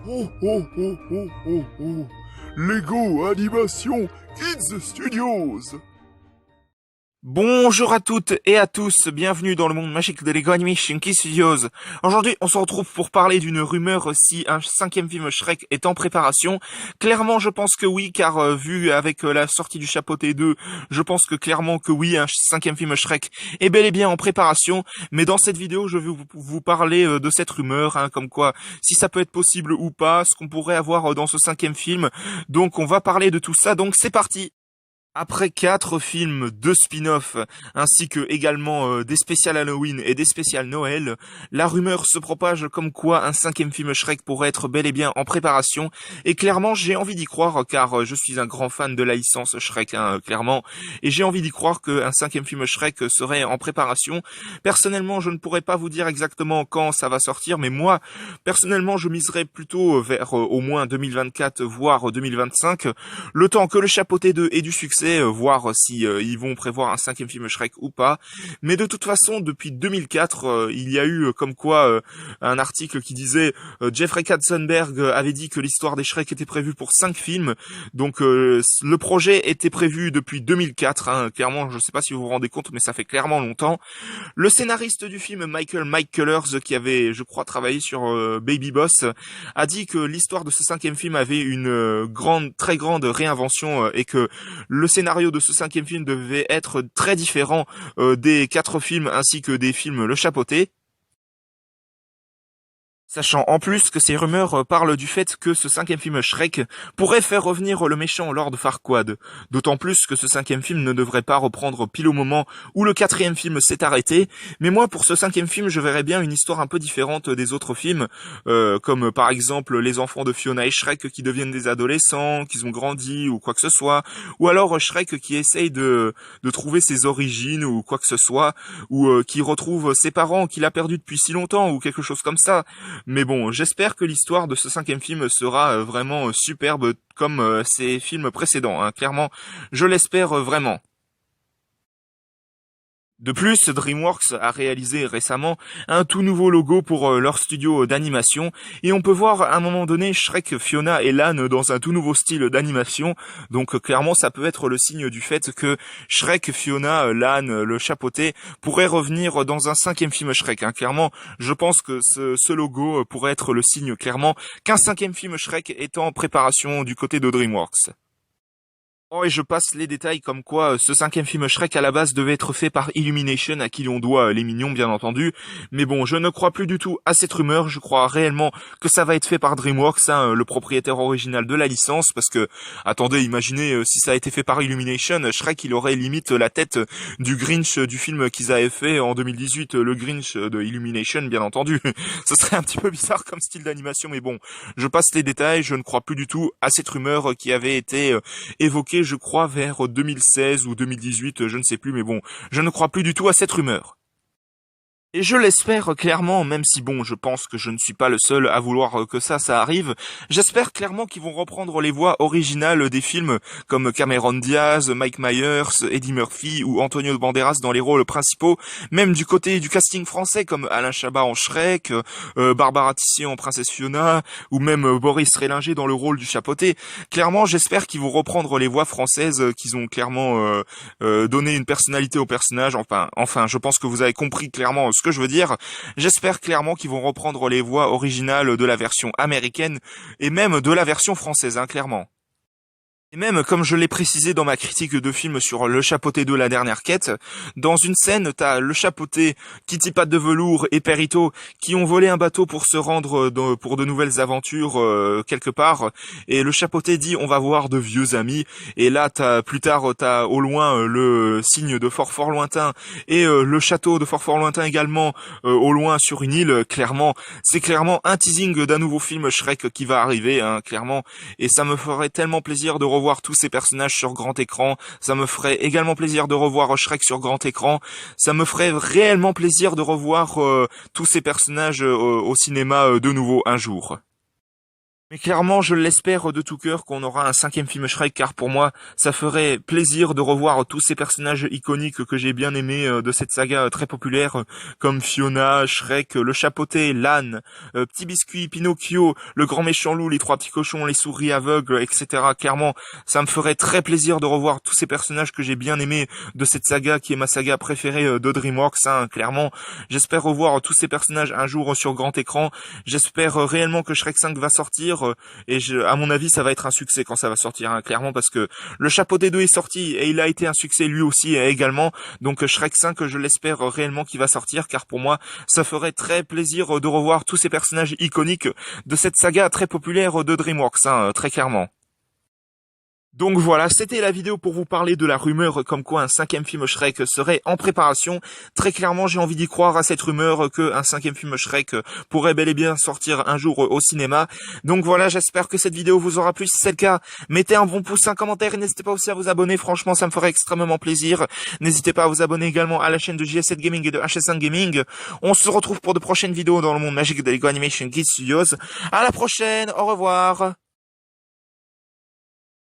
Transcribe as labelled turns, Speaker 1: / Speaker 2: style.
Speaker 1: Oh oh oh oh oh oh. Lego Animation Kids Studios.
Speaker 2: Bonjour à toutes et à tous, bienvenue dans le monde magique de Lego Animation Kids Studios. Aujourd'hui, on se retrouve pour parler d'une rumeur si un cinquième film Shrek est en préparation. Clairement, je pense que oui, car vu avec la sortie du Chapeauté 2, je pense que clairement que oui, un cinquième film Shrek est bel et bien en préparation. Mais dans cette vidéo, je vais vous parler de cette rumeur, comme quoi, si ça peut être possible ou pas, ce qu'on pourrait avoir dans ce cinquième film. Donc, on va parler de tout ça, donc c'est parti. Après 4 films de spin-off, ainsi que également des spéciales Halloween et des spéciales Noël, la rumeur se propage comme quoi un cinquième film Shrek pourrait être bel et bien en préparation, et clairement j'ai envie d'y croire, car je suis un grand fan de la licence Shrek, clairement, et j'ai envie d'y croire qu'un cinquième film Shrek serait en préparation. Personnellement, je ne pourrais pas vous dire exactement quand ça va sortir, mais moi, personnellement, je miserais plutôt vers au moins 2024, voire 2025, le temps que le Chapeauté 2 ait du succès, voir si ils vont prévoir un cinquième film Shrek ou pas. Mais de toute façon, depuis 2004, il y a eu comme quoi un article qui disait Jeffrey Katzenberg avait dit que l'histoire des Shrek était prévue pour 5 films. Donc le projet était prévu depuis 2004. Clairement, je ne sais pas si vous vous rendez compte, mais ça fait clairement longtemps. Le scénariste du film, Mike Cullers, qui avait, je crois, travaillé sur Baby Boss, a dit que l'histoire de ce cinquième film avait une très grande réinvention et que le scénario de ce cinquième film devait être très différent des 4 films ainsi que des films Le Chapeauté. Sachant en plus que ces rumeurs parlent du fait que ce cinquième film Shrek pourrait faire revenir le méchant Lord Farquaad. D'autant plus que ce cinquième film ne devrait pas reprendre pile au moment où le 4e film s'est arrêté. Mais moi, pour ce cinquième film, je verrais bien une histoire un peu différente des autres films, comme par exemple les enfants de Fiona et Shrek qui deviennent des adolescents, qui ont grandi ou quoi que ce soit, ou alors Shrek qui essaye de trouver ses origines ou quoi que ce soit, ou qui retrouve ses parents qu'il a perdus depuis si longtemps ou quelque chose comme ça. Mais bon, j'espère que l'histoire de ce cinquième film sera vraiment superbe comme ces films précédents. Clairement, je l'espère vraiment. De plus, DreamWorks a réalisé récemment un tout nouveau logo pour leur studio d'animation, et on peut voir à un moment donné Shrek, Fiona et Lan dans un tout nouveau style d'animation. Donc clairement, ça peut être le signe du fait que Shrek, Fiona, Lan, le Chapeauté pourraient revenir dans un 5e film Shrek. Clairement, je pense que ce logo pourrait être le signe clairement qu'un 5e film Shrek est en préparation du côté de DreamWorks. Oh, et je passe les détails comme quoi ce 5e film Shrek à la base devait être fait par Illumination, à qui l'on doit les Mignons bien entendu. Mais bon, je ne crois plus du tout à cette rumeur, je crois réellement que ça va être fait par DreamWorks, le propriétaire original de la licence, parce que, attendez, imaginez si ça a été fait par Illumination, Shrek il aurait limite la tête du Grinch du film qu'ils avaient fait en 2018, le Grinch de Illumination bien entendu. Ce serait un petit peu bizarre comme style d'animation, mais bon, je passe les détails, je ne crois plus du tout à cette rumeur qui avait été évoquée, je crois, vers 2016 ou 2018, je ne sais plus, mais bon, je ne crois plus du tout à cette rumeur. Et je l'espère clairement, même si bon, je pense que je ne suis pas le seul à vouloir que ça arrive, j'espère clairement qu'ils vont reprendre les voix originales des films comme Cameron Diaz, Mike Myers, Eddie Murphy ou Antonio Banderas dans les rôles principaux, même du côté du casting français comme Alain Chabat en Shrek, Barbara Tissier en Princesse Fiona, ou même Boris Srélinger dans le rôle du Chapeauté. Clairement, j'espère qu'ils vont reprendre les voix françaises, qu'ils ont clairement donné une personnalité au personnage, enfin, je pense que vous avez compris clairement ce que je veux dire. J'espère clairement qu'ils vont reprendre les voix originales de la version américaine et même de la version française, clairement. Et même, comme je l'ai précisé dans ma critique de film sur Le Chapeauté 2, la dernière quête, dans une scène, t'as le Chapeauté, Kitty Patte de Velours et Perito qui ont volé un bateau pour se rendre pour de nouvelles aventures quelque part, et le Chapeauté dit on va voir de vieux amis, et là plus tard t'as au loin le signe de fort lointain et le château de fort lointain également au loin sur une île. Clairement, c'est clairement un teasing d'un nouveau film Shrek qui va arriver, clairement, et ça me ferait tellement plaisir de revoir tous ces personnages sur grand écran, ça me ferait également plaisir de revoir Shrek sur grand écran, ça me ferait réellement plaisir de revoir tous ces personnages au cinéma de nouveau un jour. Mais clairement, je l'espère de tout cœur qu'on aura un 5e film Shrek, car pour moi, ça ferait plaisir de revoir tous ces personnages iconiques que j'ai bien aimés de cette saga très populaire, comme Fiona, Shrek, le chapeauté, l'âne, Petit Biscuit, Pinocchio, le grand méchant loup, les 3 petits cochons, les souris aveugles, etc. Clairement, ça me ferait très plaisir de revoir tous ces personnages que j'ai bien aimés de cette saga, qui est ma saga préférée de DreamWorks, hein, clairement. J'espère revoir tous ces personnages un jour sur grand écran. J'espère réellement que Shrek 5 va sortir. Et à mon avis, ça va être un succès quand ça va sortir, hein, clairement, parce que le Chapeauté 2 est sorti et il a été un succès lui aussi également. Donc Shrek 5, je l'espère réellement qu'il va sortir, car pour moi, ça ferait très plaisir de revoir tous ces personnages iconiques de cette saga très populaire de DreamWorks, hein, très clairement. Donc voilà, c'était la vidéo pour vous parler de la rumeur comme quoi un 5e film Shrek serait en préparation. Très clairement, j'ai envie d'y croire à cette rumeur qu'un 5e film Shrek pourrait bel et bien sortir un jour au cinéma. Donc voilà, j'espère que cette vidéo vous aura plu. Si c'est le cas, mettez un bon pouce, un commentaire et n'hésitez pas aussi à vous abonner. Franchement, ça me ferait extrêmement plaisir. N'hésitez pas à vous abonner également à la chaîne de JS7 Gaming et de HS5 Gaming. On se retrouve pour de prochaines vidéos dans le monde magique de Lego Animation Kid Studios. À la prochaine, au revoir.